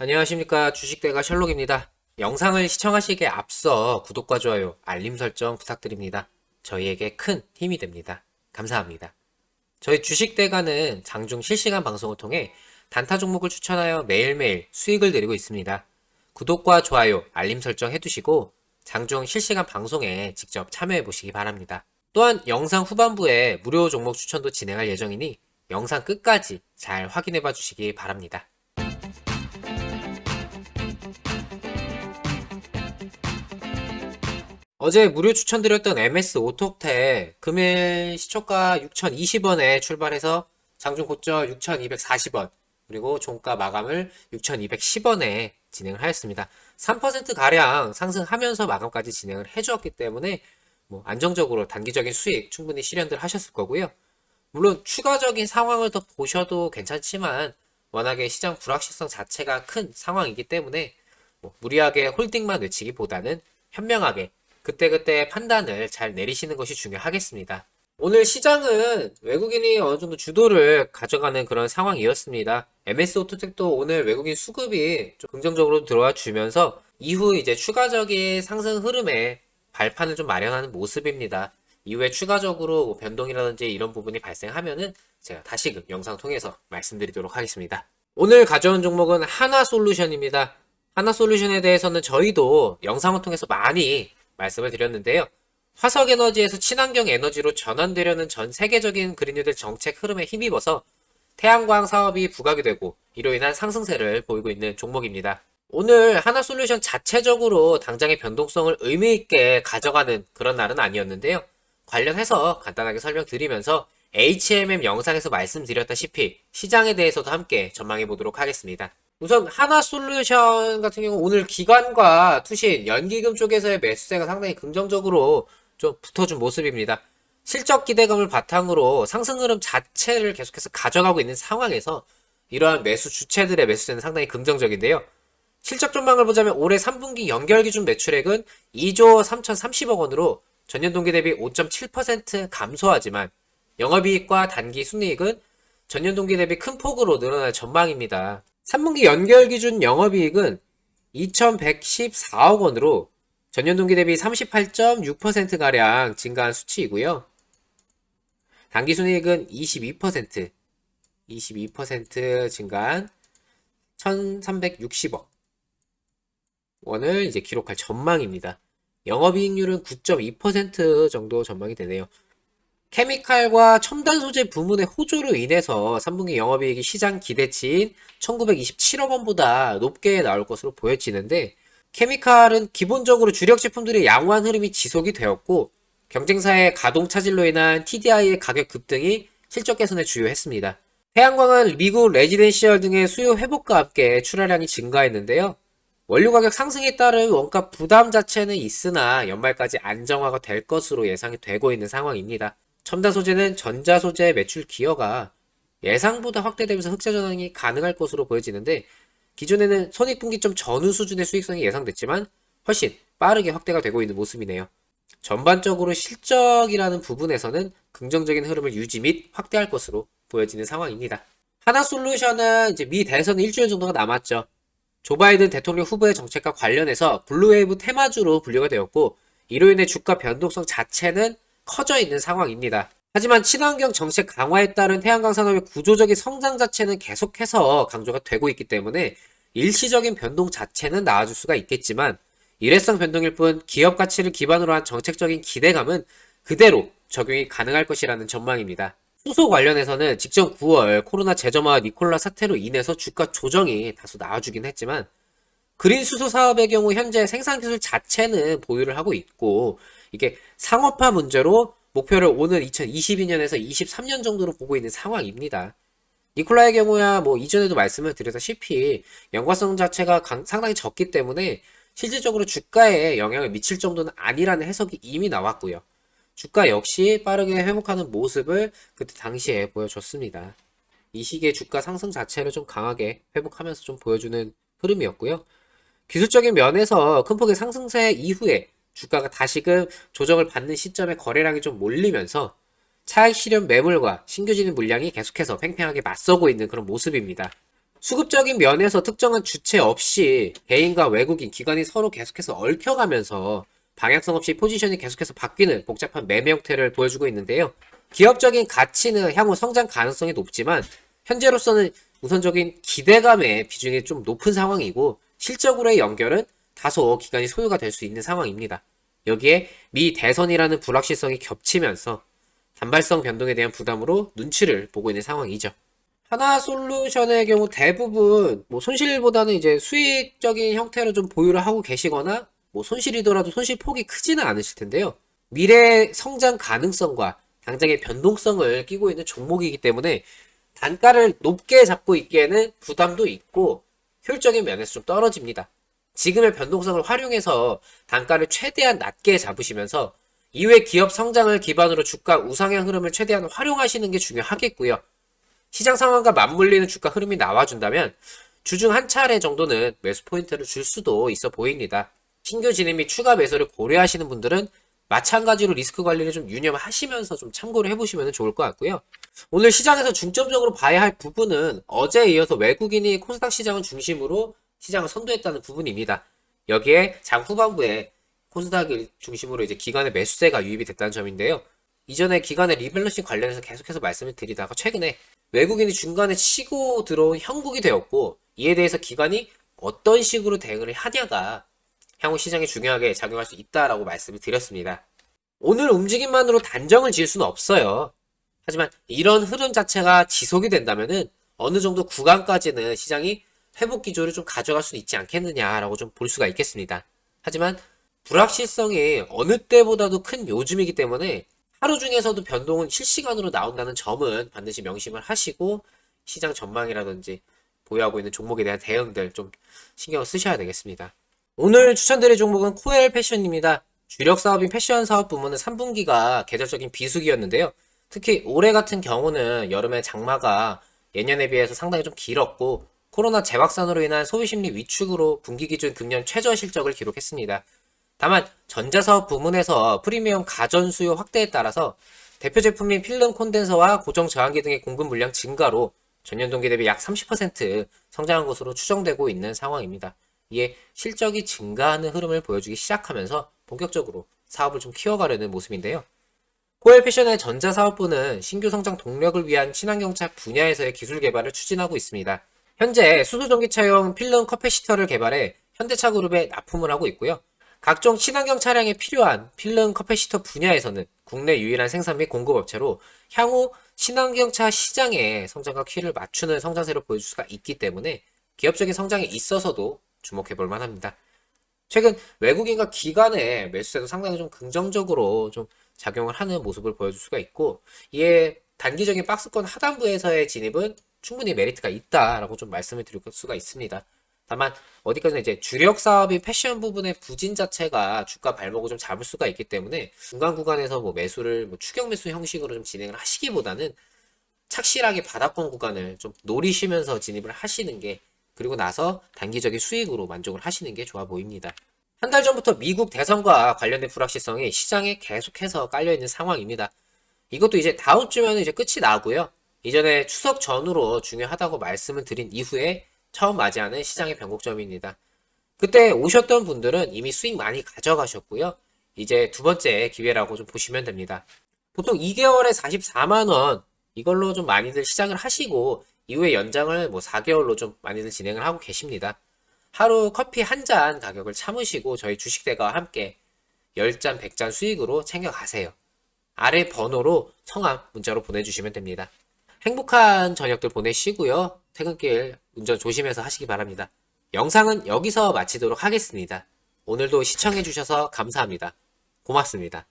안녕하십니까. 주식대가 셜록입니다. 영상을 시청하시기에 앞서 구독과 좋아요, 알림 설정 부탁드립니다. 저희에게 큰 힘이 됩니다. 감사합니다. 저희 주식대가는 장중 실시간 방송을 통해 단타 종목을 추천하여 매일매일 수익을 내리고 있습니다. 구독과 좋아요, 알림 설정 해두시고 장중 실시간 방송에 직접 참여해 보시기 바랍니다. 또한 영상 후반부에 무료 종목 추천도 진행할 예정이니 영상 끝까지 잘 확인해 봐 주시기 바랍니다. 어제 무료 추천드렸던 MS 오톡텍 금일 시초가 6,020원에 출발해서 장중 고점 6,240원 그리고 종가 마감을 6,210원에 진행을 하였습니다. 3% 가량 상승하면서 마감까지 진행을 해주었기 때문에 안정적으로 단기적인 수익 충분히 실현들 하셨을 거고요. 물론 추가적인 상황을 더 보셔도 괜찮지만 워낙에 시장 불확실성 자체가 큰 상황이기 때문에 무리하게 홀딩만 외치기보다는 현명하게 그때그때 판단을 잘 내리시는 것이 중요하겠습니다. 오늘 시장은 외국인이 어느 정도 주도를 가져가는 그런 상황이었습니다. MS 오토텍도 오늘 외국인 수급이 좀 긍정적으로 들어와 주면서 이후 이제 추가적인 상승 흐름에 발판을 좀 마련하는 모습입니다. 이후에 추가적으로 변동이라든지 이런 부분이 발생하면은 제가 다시금 영상 통해서 말씀드리도록 하겠습니다. 오늘 가져온 종목은 하나솔루션입니다. 하나솔루션에 대해서는 저희도 영상을 통해서 많이 말씀을 드렸는데요. 화석에너지에서 친환경 에너지로 전환되려는 전 세계적인 그린뉴딜 정책 흐름에 힘입어서 태양광 사업이 부각이 되고 이로 인한 상승세를 보이고 있는 종목입니다. 오늘 하나솔루션 자체적으로 당장의 변동성을 의미있게 가져가는 그런 날은 아니었는데요. 관련해서 간단하게 설명드리면서 HMM 영상에서 말씀드렸다시피 시장에 대해서도 함께 전망해 보도록 하겠습니다. 우선 하나솔루션 같은 경우 오늘 기관과 투신, 연기금 쪽에서의 매수세가 상당히 긍정적으로 좀 붙어준 모습입니다. 실적 기대감을 바탕으로 상승 흐름 자체를 계속해서 가져가고 있는 상황에서 이러한 매수 주체들의 매수세는 상당히 긍정적인데요. 실적 전망을 보자면 올해 3분기 연결 기준 매출액은 2조 3,030억 원으로 전년 동기 대비 5.7% 감소하지만 영업이익과 단기 순이익은 전년 동기 대비 큰 폭으로 늘어날 전망입니다. 3분기 연결 기준 영업이익은 2,114억 원으로 전년 동기 대비 38.6%가량 증가한 수치이고요. 단기 순이익은 22% 증가한 1,360억 원을 이제 기록할 전망입니다. 영업이익률은 9.2% 정도 전망이 되네요. 케미칼과 첨단 소재 부문의 호조로 인해서 3분기 영업이익이 시장 기대치인 1927억 원보다 높게 나올 것으로 보여지는데 케미칼은 기본적으로 주력 제품들의 양호한 흐름이 지속이 되었고 경쟁사의 가동 차질로 인한 TDI의 가격 급등이 실적 개선에 주요했습니다. 태양광은 미국 레지덴시얼 등의 수요 회복과 함께 출하량이 증가했는데요. 원료 가격 상승에 따른 원가 부담 자체는 있으나 연말까지 안정화가 될 것으로 예상이 되고 있는 상황입니다. 첨단 소재는 전자 소재 매출 기여가 예상보다 확대되면서 흑자 전환이 가능할 것으로 보여지는데 기존에는 손익분기점 전후 수준의 수익성이 예상됐지만 훨씬 빠르게 확대가 되고 있는 모습이네요. 전반적으로 실적이라는 부분에서는 긍정적인 흐름을 유지 및 확대할 것으로 보여지는 상황입니다. 하나솔루션은 이제 미 대선 일주일 정도가 남았죠. 조 바이든 대통령 후보의 정책과 관련해서 블루웨이브 테마주로 분류가 되었고 이로 인해 주가 변동성 자체는 커져 있는 상황입니다. 하지만 친환경 정책 강화에 따른 태양광 산업의 구조적인 성장 자체는 계속해서 강조가 되고 있기 때문에 일시적인 변동 자체는 나아질 수가 있겠지만 일회성 변동일 뿐 기업 가치를 기반으로 한 정책적인 기대감은 그대로 적용이 가능할 것이라는 전망입니다. 수소 관련해서는 직전 9월 코로나 재점화와 니콜라 사태로 인해서 주가 조정이 다소 나아주긴 했지만 그린 수소 사업의 경우 현재 생산 기술 자체는 보유를 하고 있고 이게 상업화 문제로 목표를 오는 2022년에서 23년 정도로 보고 있는 상황입니다. 니콜라의 경우야 이전에도 말씀을 드렸다시피 연관성 자체가 상당히 적기 때문에 실질적으로 주가에 영향을 미칠 정도는 아니라는 해석이 이미 나왔고요. 주가 역시 빠르게 회복하는 모습을 그때 당시에 보여줬습니다. 이 시기에 주가 상승 자체를 좀 강하게 회복하면서 좀 보여주는 흐름이었고요. 기술적인 면에서 큰 폭의 상승세 이후에 주가가 다시금 조정을 받는 시점에 거래량이 좀 몰리면서 차익 실현 매물과 신규 진입 물량이 계속해서 팽팽하게 맞서고 있는 그런 모습입니다. 수급적인 면에서 특정한 주체 없이 개인과 외국인, 기관이 서로 계속해서 얽혀가면서 방향성 없이 포지션이 계속해서 바뀌는 복잡한 매매 형태를 보여주고 있는데요. 기업적인 가치는 향후 성장 가능성이 높지만 현재로서는 우선적인 기대감의 비중이 좀 높은 상황이고 실적으로의 연결은 다소 기간이 소요가 될 수 있는 상황입니다. 여기에 미 대선이라는 불확실성이 겹치면서 단발성 변동에 대한 부담으로 눈치를 보고 있는 상황이죠. 하나솔루션의 경우 대부분 뭐 손실보다는 이제 수익적인 형태로 좀 보유를 하고 계시거나 뭐 손실이더라도 손실 폭이 크지는 않으실 텐데요. 미래 성장 가능성과 당장의 변동성을 끼고 있는 종목이기 때문에 단가를 높게 잡고 있기에는 부담도 있고 효율적인 면에서 좀 떨어집니다. 지금의 변동성을 활용해서 단가를 최대한 낮게 잡으시면서 이후에 기업 성장을 기반으로 주가 우상향 흐름을 최대한 활용하시는 게 중요하겠고요. 시장 상황과 맞물리는 주가 흐름이 나와준다면 주중 한 차례 정도는 매수 포인트를 줄 수도 있어 보입니다. 신규 진입 및 추가 매수를 고려하시는 분들은 마찬가지로 리스크 관리를 좀 유념하시면서 좀 참고를 해보시면 좋을 것 같고요. 오늘 시장에서 중점적으로 봐야 할 부분은 어제에 이어서 외국인이 코스닥 시장을 중심으로 시장을 선도했다는 부분입니다. 여기에 장 후반부에 코스닥을 중심으로 이제 기관의 매수세가 유입이 됐다는 점인데요. 이전에 기관의 리밸런싱 관련해서 계속해서 말씀을 드리다가 최근에 외국인이 중간에 치고 들어온 형국이 되었고 이에 대해서 기관이 어떤 식으로 대응을 하냐가 향후 시장에 중요하게 작용할 수 있다라고 말씀을 드렸습니다. 오늘 움직임만으로 단정을 지을 수는 없어요. 하지만 이런 흐름 자체가 지속이 된다면은 어느 정도 구간까지는 시장이 회복 기조를 좀 가져갈 수 있지 않겠느냐라고 좀 볼 수가 있겠습니다. 하지만 불확실성이 어느 때보다도 큰 요즘이기 때문에 하루 중에서도 변동은 실시간으로 나온다는 점은 반드시 명심을 하시고 시장 전망이라든지 보유하고 있는 종목에 대한 대응들 좀 신경을 쓰셔야 되겠습니다. 오늘 추천드릴 종목은 코엘 패션입니다. 주력 사업인 패션 사업 부문은 3분기가 계절적인 비수기였는데요. 특히 올해 같은 경우는 여름에 장마가 예년에 비해서 상당히 좀 길었고 코로나 재확산으로 인한 소비심리 위축으로 분기 기준 금년 최저 실적을 기록했습니다. 다만 전자사업 부문에서 프리미엄 가전 수요 확대에 따라서 대표 제품인 필름 콘덴서와 고정 저항기 등의 공급 물량 증가로 전년 동기 대비 약 30% 성장한 것으로 추정되고 있는 상황입니다. 이에 실적이 증가하는 흐름을 보여주기 시작하면서 본격적으로 사업을 좀 키워가려는 모습인데요. 코엘 패션의 전자사업부는 신규 성장 동력을 위한 친환경차 분야에서의 기술 개발을 추진하고 있습니다. 현재 수소전기차용 필름 커패시터를 개발해 현대차 그룹에 납품을 하고 있고요. 각종 친환경 차량에 필요한 필름 커패시터 분야에서는 국내 유일한 생산 및 공급업체로 향후 친환경차 시장의 성장과 키를 맞추는 성장세를 보여줄 수가 있기 때문에 기업적인 성장에 있어서도 주목해 볼 만합니다. 최근 외국인과 기관의 매수세도 상당히 좀 긍정적으로 좀 작용을 하는 모습을 보여줄 수가 있고 이에 단기적인 박스권 하단부에서의 진입은 충분히 메리트가 있다라고 좀 말씀을 드릴 수가 있습니다. 다만 어디까지나 이제 주력 사업인 패션 부분의 부진 자체가 주가 발목을 좀 잡을 수가 있기 때문에 중간 구간에서 뭐 매수를 뭐 추격 매수 형식으로 좀 진행을 하시기보다는 착실하게 바닥권 구간을 좀 노리시면서 진입을 하시는 게 그리고 나서 단기적인 수익으로 만족을 하시는 게 좋아 보입니다. 한 달 전부터 미국 대선과 관련된 불확실성이 시장에 계속해서 깔려있는 상황입니다. 이것도 이제 다음 주면 이제 끝이 나고요. 이전에 추석 전후로 중요하다고 말씀을 드린 이후에 처음 맞이하는 시장의 변곡점입니다. 그때 오셨던 분들은 이미 수익 많이 가져가셨고요. 이제 두 번째 기회라고 좀 보시면 됩니다. 보통 2개월에 44만원 이걸로 좀 많이들 시작을 하시고 이후에 연장을 뭐 4개월로 좀 많이들 진행을 하고 계십니다. 하루 커피 한 잔 가격을 참으시고 저희 주식대가와 함께 10잔, 100잔 수익으로 챙겨가세요. 아래 번호로 성함 문자로 보내주시면 됩니다. 행복한 저녁들 보내시고요. 퇴근길 운전 조심해서 하시기 바랍니다. 영상은 여기서 마치도록 하겠습니다. 오늘도 시청해주셔서 감사합니다. 고맙습니다.